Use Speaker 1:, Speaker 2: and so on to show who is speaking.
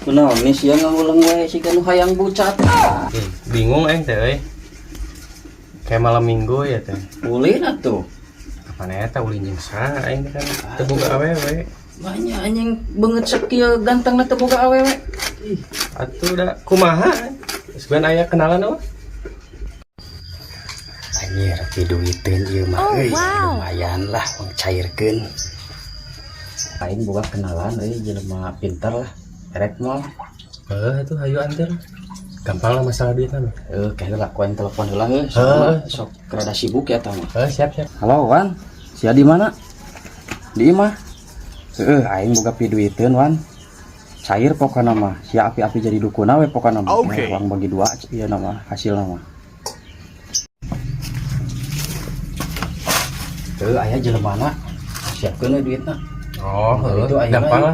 Speaker 1: Kunaon nih siang ngulang wae si kanu hayang bucat.
Speaker 2: Bingung teh. Kayak malam minggu ya teh.
Speaker 1: Ulin atuh.
Speaker 2: Kapan eta ulin jeung sa aing kan teu boga awewe.
Speaker 1: Banyak anjing beungeut sakieu gantengna teu boga awewe.
Speaker 2: Atuh da kumaha? Sebenarnya aya kenalan euy.
Speaker 1: Anjir tapi duiteun ieu mah euy lumayan lah cairkeun. Aing boga kenalan euy jelema pintar lah. Erek moal.
Speaker 2: Atuh hayu anjir. Gampang lah masalah duit mah.
Speaker 1: Kayak lah koin telepon heula heuh. Sok rada sibuk ya tah mah.
Speaker 2: Siap.
Speaker 1: Halo Wan, sia di mana? Di imah. Aing boga piduiteun Wan. Cair pokona mah, sia api-api jadi dukuna we pokona mah. Uang bagi dua ieu nama hasilna mah. Aya jelemana siapkeun we duitna.
Speaker 2: Oh, gampang lah.